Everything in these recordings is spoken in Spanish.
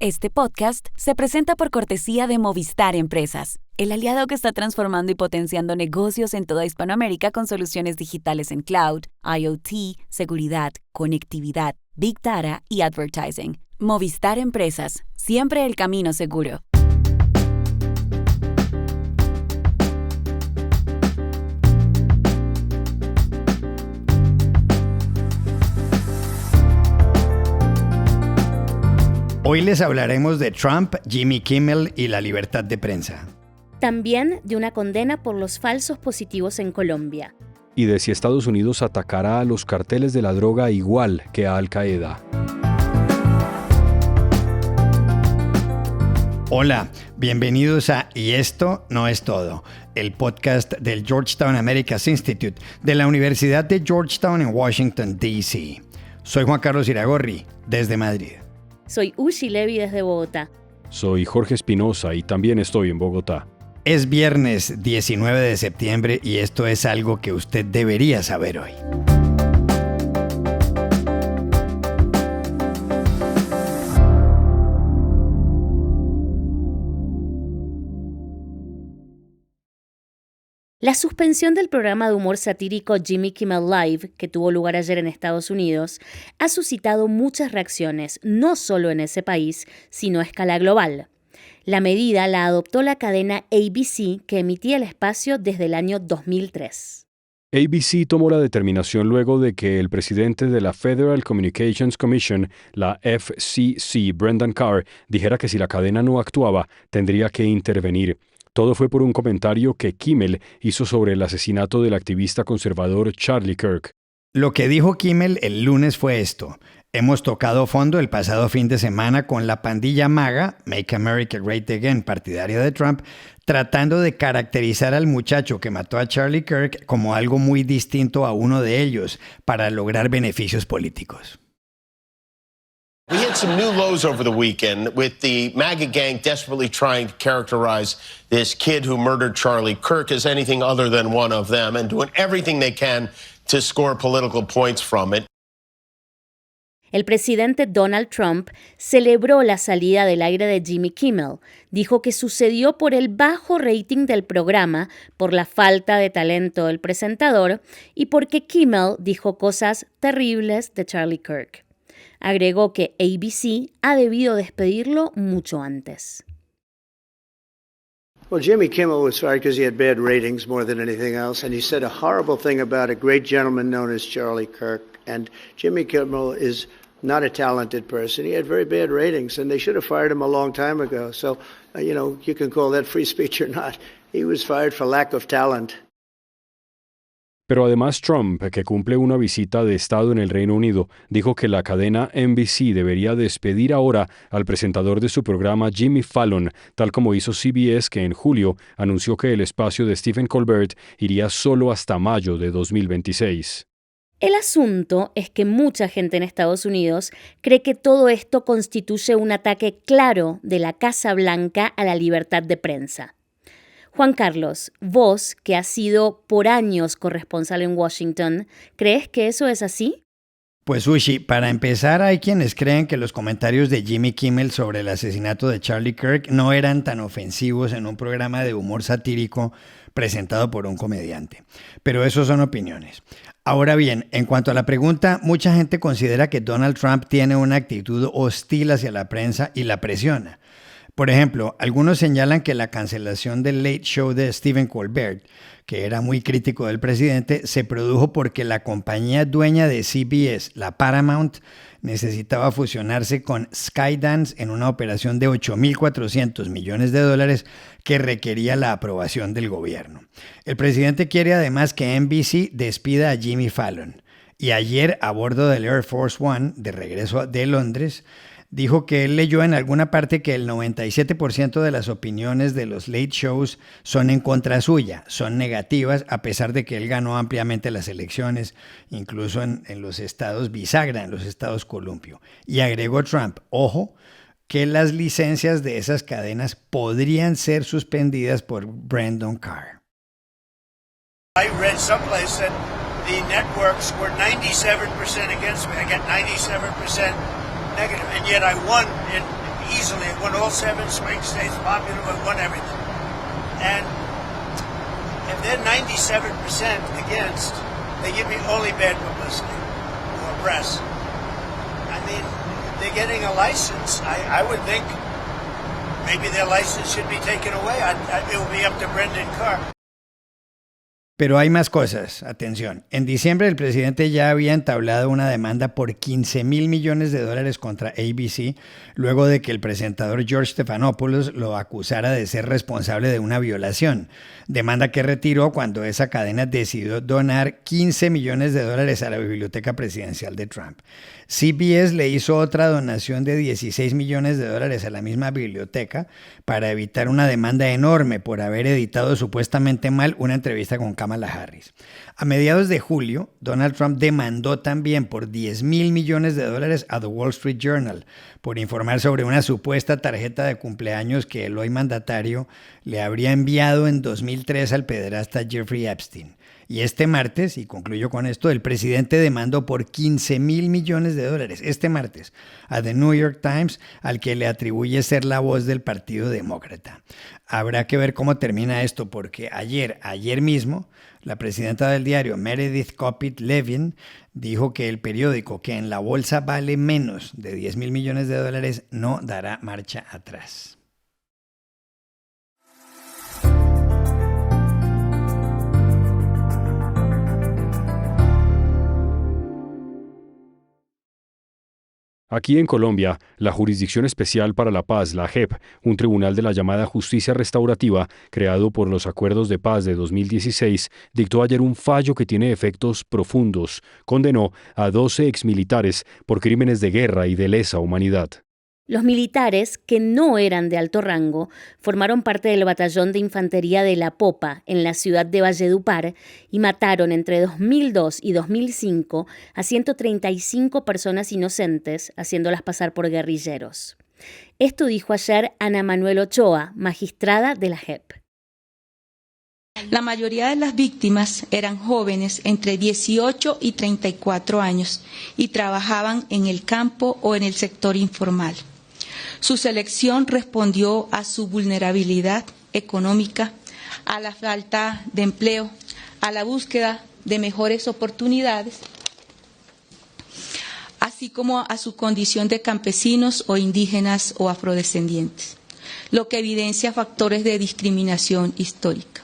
Este podcast se presenta por cortesía de Movistar Empresas, el aliado que está transformando y potenciando negocios en toda Hispanoamérica con soluciones digitales en cloud, IoT, seguridad, conectividad, Big Data y advertising. Movistar Empresas, siempre el camino seguro. Hoy les hablaremos de Trump, Jimmy Kimmel y la libertad de prensa. También de una condena por los falsos positivos en Colombia. Y de si Estados Unidos atacará a los carteles de la droga igual que a Al Qaeda. Hola, bienvenidos a Y esto no es todo, el podcast del Georgetown Americas Institute de la Universidad de Georgetown en Washington, D.C. Soy Juan Carlos Iragorri, desde Madrid. Soy Ushi Levy desde Bogotá. Soy Jorge Espinosa y también estoy en Bogotá. Es viernes 19 de septiembre y esto es algo que usted debería saber hoy. La suspensión del programa de humor satírico Jimmy Kimmel Live, que tuvo lugar ayer en Estados Unidos, ha suscitado muchas reacciones, no solo en ese país, sino a escala global. La medida la adoptó la cadena ABC, que emitía el espacio desde el año 2003. ABC tomó la determinación luego de que el presidente de la Federal Communications Commission, la FCC, Brendan Carr, dijera que si la cadena no actuaba, tendría que intervenir. Todo fue por un comentario que Kimmel hizo sobre el asesinato del activista conservador Charlie Kirk. Lo que dijo Kimmel el lunes fue esto. Hemos tocado fondo el pasado fin de semana con la pandilla MAGA, Make America Great Again, partidaria de Trump, tratando de caracterizar al muchacho que mató a Charlie Kirk como algo muy distinto a uno de ellos para lograr beneficios políticos. We hit some new lows over the weekend with the MAGA gang desperately trying to characterize this kid who murdered Charlie Kirk as anything other than one of them and doing everything they can to score political points from it. El presidente Donald Trump celebró la salida del aire de Jimmy Kimmel. Dijo que sucedió por el bajo rating del programa, por la falta de talento del presentador y porque Kimmel dijo cosas terribles de Charlie Kirk. Agregó que ABC ha debido despedirlo mucho antes. Well, Jimmy Kimmel was fired because he had bad ratings more than anything else, and he said a horrible thing about a great gentleman known as Charlie Kirk. And Jimmy Kimmel is not a talented person. He had very bad ratings, and they should have fired him a long time ago. So, you can call that free speech or not. He was fired for lack of talent. Pero además Trump, que cumple una visita de Estado en el Reino Unido, dijo que la cadena NBC debería despedir ahora al presentador de su programa Jimmy Fallon, tal como hizo CBS, que en julio anunció que el espacio de Stephen Colbert iría solo hasta mayo de 2026. El asunto es que mucha gente en Estados Unidos cree que todo esto constituye un ataque claro de la Casa Blanca a la libertad de prensa. Juan Carlos, vos, que has sido por años corresponsal en Washington, ¿crees que eso es así? Pues Ushi, para empezar hay quienes creen que los comentarios de Jimmy Kimmel sobre el asesinato de Charlie Kirk no eran tan ofensivos en un programa de humor satírico presentado por un comediante. Pero eso son opiniones. Ahora bien, en cuanto a la pregunta, mucha gente considera que Donald Trump tiene una actitud hostil hacia la prensa y la presiona. Por ejemplo, algunos señalan que la cancelación del Late Show de Stephen Colbert, que era muy crítico del presidente, se produjo porque la compañía dueña de CBS, la Paramount, necesitaba fusionarse con Skydance en una operación de $8.400 millones que requería la aprobación del gobierno. El presidente quiere además que NBC despida a Jimmy Fallon. Y ayer, a bordo del Air Force One, de regreso de Londres, dijo que él leyó en alguna parte que el 97% de las opiniones de los late shows son en contra suya, son negativas, a pesar de que él ganó ampliamente las elecciones, incluso en los estados bisagra, en los estados columpio. Y agregó Trump, ojo, que las licencias de esas cadenas podrían ser suspendidas por Brendan Carr. I read someplace that the networks were 97% against me. I got 97% negative, and yet I won in easily. It won all 7 swing states, popular, but won everything. And if they're 97% against, they give me only bad publicity or press. I mean, they're getting a license. I would think maybe their license should be taken away. It will be up to Brendan Carr. Pero hay más cosas, atención. En diciembre el presidente ya había entablado una demanda por $15 mil millones contra ABC, luego de que el presentador George Stephanopoulos lo acusara de ser responsable de una violación. Demanda que retiró cuando esa cadena decidió donar $15 millones a la biblioteca presidencial de Trump. CBS le hizo otra donación de $16 millones a la misma biblioteca para evitar una demanda enorme por haber editado supuestamente mal una entrevista con Kamala Harris. A mediados de julio, Donald Trump demandó también por $10 mil millones a The Wall Street Journal por informar sobre una supuesta tarjeta de cumpleaños que el hoy mandatario le habría enviado en 2003 al pederasta Jeffrey Epstein. Y este martes, y concluyo con esto, el presidente demandó por $15 mil millones este martes a The New York Times, al que le atribuye ser la voz del Partido Demócrata. Habrá que ver cómo termina esto, porque ayer mismo, la presidenta del diario, Meredith Kopit Levin, dijo que el periódico, que en la bolsa vale menos de $10 mil millones, no dará marcha atrás. Aquí en Colombia, la Jurisdicción Especial para la Paz, la JEP, un tribunal de la llamada justicia restaurativa, creado por los Acuerdos de Paz de 2016, dictó ayer un fallo que tiene efectos profundos. Condenó a 12 exmilitares por crímenes de guerra y de lesa humanidad. Los militares, que no eran de alto rango, formaron parte del batallón de infantería de La Popa, en la ciudad de Valledupar, y mataron entre 2002 y 2005 a 135 personas inocentes, haciéndolas pasar por guerrilleros. Esto dijo ayer Ana Manuel Ochoa, magistrada de la JEP. La mayoría de las víctimas eran jóvenes entre 18 y 34 años y trabajaban en el campo o en el sector informal. Su selección respondió a su vulnerabilidad económica, a la falta de empleo, a la búsqueda de mejores oportunidades, así como a su condición de campesinos o indígenas o afrodescendientes, lo que evidencia factores de discriminación histórica.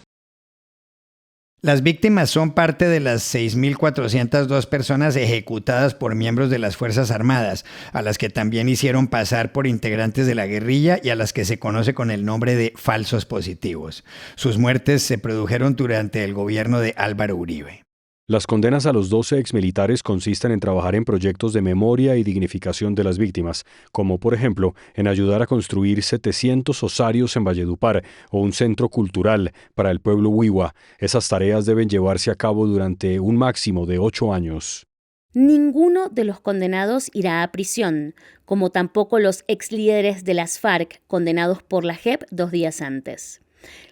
Las víctimas son parte de las 6.402 personas ejecutadas por miembros de las Fuerzas Armadas, a las que también hicieron pasar por integrantes de la guerrilla y a las que se conoce con el nombre de falsos positivos. Sus muertes se produjeron durante el gobierno de Álvaro Uribe. Las condenas a los 12 exmilitares consisten en trabajar en proyectos de memoria y dignificación de las víctimas, como por ejemplo en ayudar a construir 700 osarios en Valledupar o un centro cultural para el pueblo Wiwa. Esas tareas deben llevarse a cabo durante un máximo de 8 años. Ninguno de los condenados irá a prisión, como tampoco los exlíderes de las FARC condenados por la JEP 2 días antes.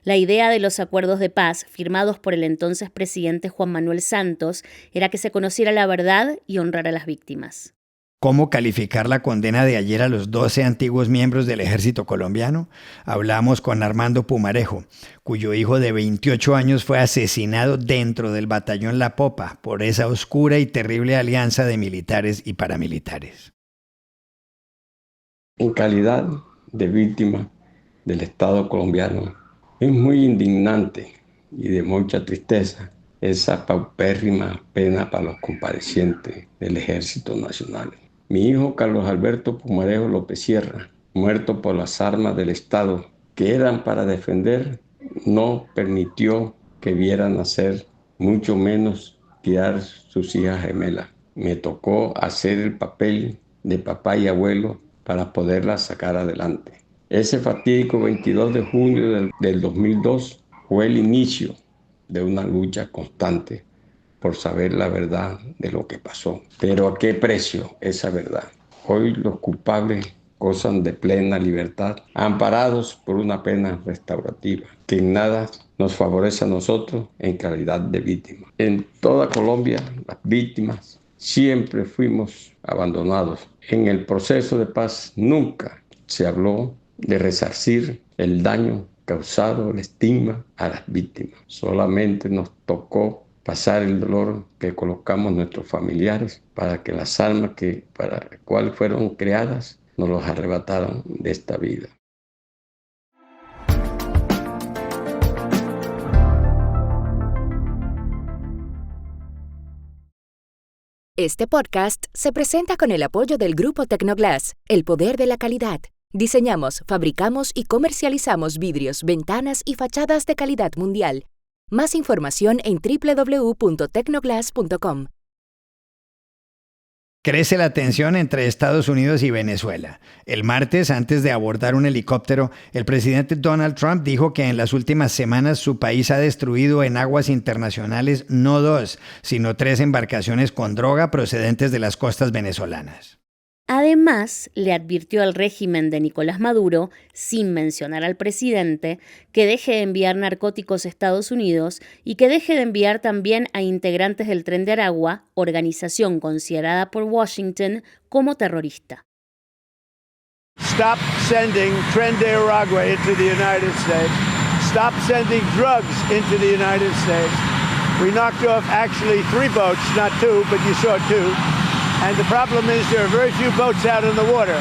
La idea de los acuerdos de paz firmados por el entonces presidente Juan Manuel Santos era que se conociera la verdad y honrar a las víctimas. ¿Cómo calificar la condena de ayer a los 12 antiguos miembros del ejército colombiano? Hablamos con Armando Pumarejo, cuyo hijo de 28 años fue asesinado dentro del batallón La Popa por esa oscura y terrible alianza de militares y paramilitares. En calidad de víctima del Estado colombiano, es muy indignante y de mucha tristeza esa paupérrima pena para los comparecientes del Ejército Nacional. Mi hijo Carlos Alberto Pumarejo López Sierra, muerto por las armas del Estado que eran para defender, no permitió que vieran nacer, mucho menos criar sus hijas gemelas. Me tocó hacer el papel de papá y abuelo para poderlas sacar adelante. Ese fatídico 22 de junio del 2002 fue el inicio de una lucha constante por saber la verdad de lo que pasó. Pero ¿a qué precio esa verdad? Hoy los culpables gozan de plena libertad, amparados por una pena restaurativa, que en nada nos favorece a nosotros en calidad de víctimas. En toda Colombia, las víctimas siempre fuimos abandonados. En el proceso de paz nunca se habló de resarcir el daño causado, el estigma a las víctimas. Solamente nos tocó pasar el dolor que colocamos nuestros familiares para que las almas para las cuales fueron creadas nos los arrebataron de esta vida. Este podcast se presenta con el apoyo del Grupo Tecnoglass, el poder de la calidad. Diseñamos, fabricamos y comercializamos vidrios, ventanas y fachadas de calidad mundial. Más información en www.tecnoglass.com. Crece la tensión entre Estados Unidos y Venezuela. El martes, antes de abordar un helicóptero, el presidente Donald Trump dijo que en las últimas semanas su país ha destruido en aguas internacionales no 2, sino 3 embarcaciones con droga procedentes de las costas venezolanas. Además, le advirtió al régimen de Nicolás Maduro, sin mencionar al presidente, que deje de enviar narcóticos a Estados Unidos y que deje de enviar también a integrantes del Tren de Aragua, organización considerada por Washington como terrorista. Stop sending Tren de Aragua into the United States. Stop sending drugs into the United States. We knocked off actually 3 boats, not 2, but you saw 2. And the problem is there are very few boats out in the water.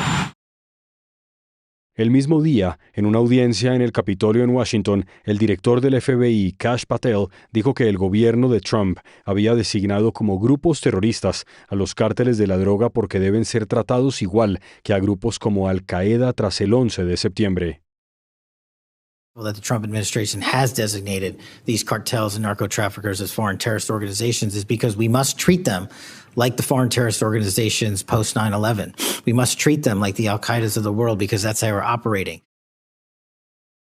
El mismo día, en una audiencia en el Capitolio en Washington, el director del FBI, Kash Patel, dijo que el gobierno de Trump había designado como grupos terroristas a los cárteles de la droga porque deben ser tratados igual que a grupos como Al-Qaeda tras el 11 de septiembre. That the Trump administration has designated these cartels and narco-traffickers as foreign terrorist organizations is because we must treat them like the foreign terrorist organizations post 9/11. We must treat them like the Al-Qaedas of the world because that's how we're operating.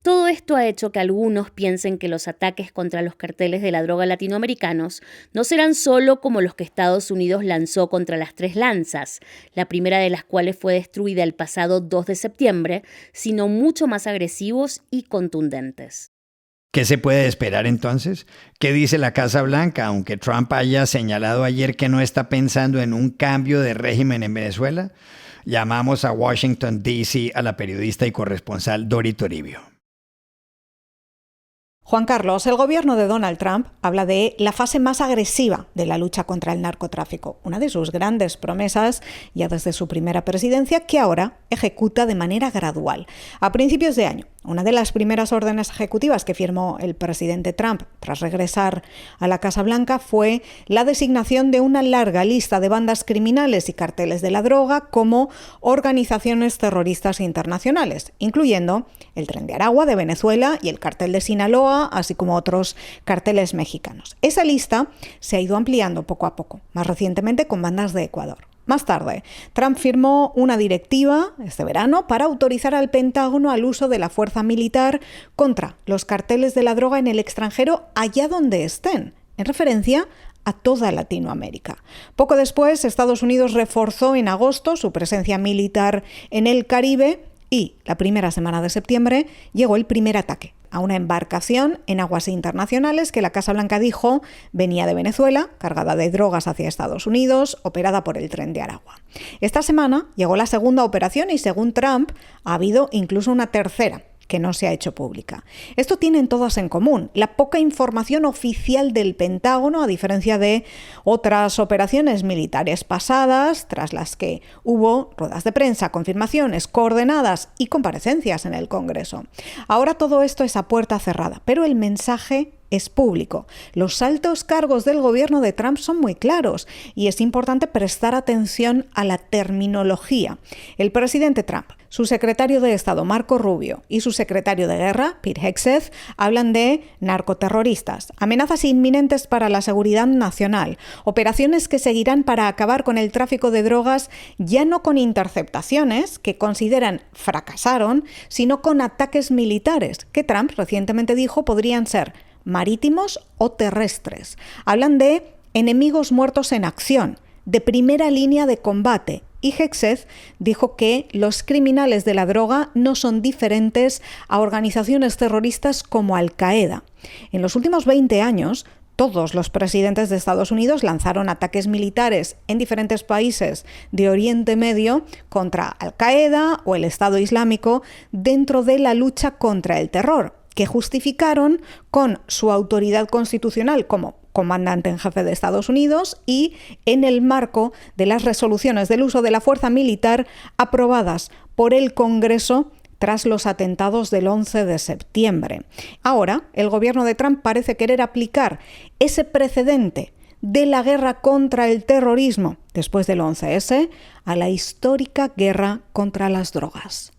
Todo esto ha hecho que algunos piensen que los ataques contra los carteles de la droga latinoamericanos no serán solo como los que Estados Unidos lanzó contra las 3 lanzas, la primera de las cuales fue destruida el pasado 2 de septiembre, sino mucho más agresivos y contundentes. ¿Qué se puede esperar entonces? ¿Qué dice la Casa Blanca, aunque Trump haya señalado ayer que no está pensando en un cambio de régimen en Venezuela? Llamamos a Washington, D.C. a la periodista y corresponsal Dori Toribio. Juan Carlos, el gobierno de Donald Trump habla de la fase más agresiva de la lucha contra el narcotráfico, una de sus grandes promesas ya desde su primera presidencia, que ahora ejecuta de manera gradual. A principios de año, una de las primeras órdenes ejecutivas que firmó el presidente Trump tras regresar a la Casa Blanca fue la designación de una larga lista de bandas criminales y carteles de la droga como organizaciones terroristas internacionales, incluyendo el Tren de Aragua de Venezuela y el Cartel de Sinaloa, así como otros carteles mexicanos. Esa lista se ha ido ampliando poco a poco, más recientemente con bandas de Ecuador. Más tarde, Trump firmó una directiva este verano para autorizar al Pentágono al uso de la fuerza militar contra los carteles de la droga en el extranjero allá donde estén, en referencia a toda Latinoamérica. Poco después, Estados Unidos reforzó en agosto su presencia militar en el Caribe y la primera semana de septiembre llegó el primer ataque a una embarcación en aguas internacionales que la Casa Blanca dijo venía de Venezuela, cargada de drogas hacia Estados Unidos, operada por el Tren de Aragua. Esta semana llegó la segunda operación y, según Trump, ha habido incluso una tercera que no se ha hecho pública. Esto tienen todas en común: la poca información oficial del Pentágono, a diferencia de otras operaciones militares pasadas, tras las que hubo ruedas de prensa, confirmaciones, coordenadas y comparecencias en el Congreso. Ahora todo esto es a puerta cerrada, pero el mensaje es público. Los altos cargos del gobierno de Trump son muy claros y es importante prestar atención a la terminología. El presidente Trump, su secretario de Estado Marco Rubio y su secretario de Guerra, Pete Hegseth, hablan de narcoterroristas, amenazas inminentes para la seguridad nacional, operaciones que seguirán para acabar con el tráfico de drogas, ya no con interceptaciones, que consideran fracasaron, sino con ataques militares, que Trump recientemente dijo podrían ser marítimos o terrestres. Hablan de enemigos muertos en acción, de primera línea de combate, y Hegseth dijo que los criminales de la droga no son diferentes a organizaciones terroristas como Al-Qaeda. En los últimos 20 años, Todos los presidentes de Estados Unidos lanzaron ataques militares en diferentes países de Oriente Medio contra Al-Qaeda o el Estado Islámico dentro de la lucha contra el terror, que justificaron con su autoridad constitucional como comandante en jefe de Estados Unidos y en el marco de las resoluciones del uso de la fuerza militar aprobadas por el Congreso tras los atentados del 11 de septiembre. Ahora, el gobierno de Trump parece querer aplicar ese precedente de la guerra contra el terrorismo después del 11S a la histórica guerra contra las drogas.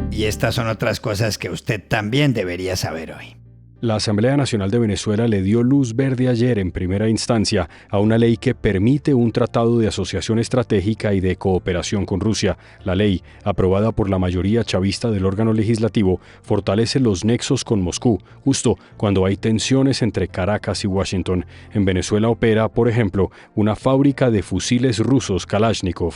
Y estas son otras cosas que usted también debería saber hoy. La Asamblea Nacional de Venezuela le dio luz verde ayer en primera instancia a una ley que permite un tratado de asociación estratégica y de cooperación con Rusia. La ley, aprobada por la mayoría chavista del órgano legislativo, fortalece los nexos con Moscú, justo cuando hay tensiones entre Caracas y Washington. En Venezuela opera, por ejemplo, una fábrica de fusiles rusos Kalashnikov.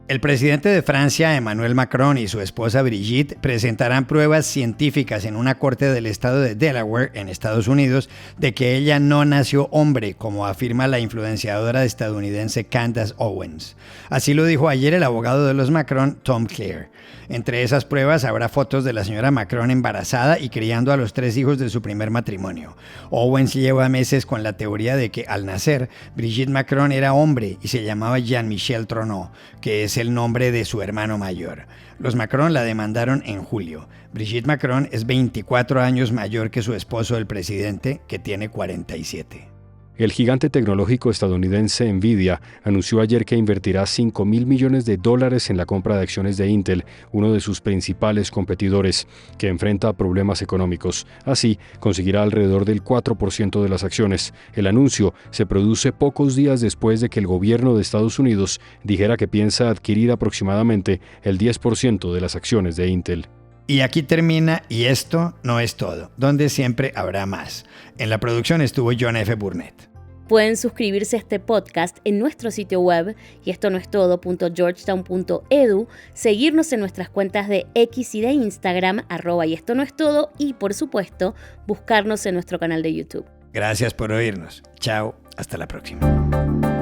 El presidente de Francia, Emmanuel Macron, y su esposa Brigitte presentarán pruebas científicas en una corte del estado de Delaware, en Estados Unidos, de que ella no nació hombre, como afirma la influenciadora estadounidense Candace Owens. Así lo dijo ayer el abogado de los Macron, Tom Clare. Entre esas pruebas habrá fotos de la señora Macron embarazada y criando a los 3 hijos de su primer matrimonio. Owens lleva meses con la teoría de que al nacer, Brigitte Macron era hombre y se llamaba Jean-Michel Trono, que es el nombre de su hermano mayor. Los Macron la demandaron en julio. Brigitte Macron es 24 años mayor que su esposo, el presidente, que tiene 47. El gigante tecnológico estadounidense Nvidia anunció ayer que invertirá $5.000 millones en la compra de acciones de Intel, uno de sus principales competidores, que enfrenta problemas económicos. Así, conseguirá alrededor del 4% de las acciones. El anuncio se produce pocos días después de que el gobierno de Estados Unidos dijera que piensa adquirir aproximadamente el 10% de las acciones de Intel. Y aquí termina Y esto no es todo, donde siempre habrá más. En la producción estuvo John F. Burnett. Pueden suscribirse a este podcast en nuestro sitio web y esto no es todo.georgetown.edu, seguirnos en nuestras cuentas de X y de Instagram, @y esto no es todo, y por supuesto, buscarnos en nuestro canal de YouTube. Gracias por oírnos. Chao, hasta la próxima.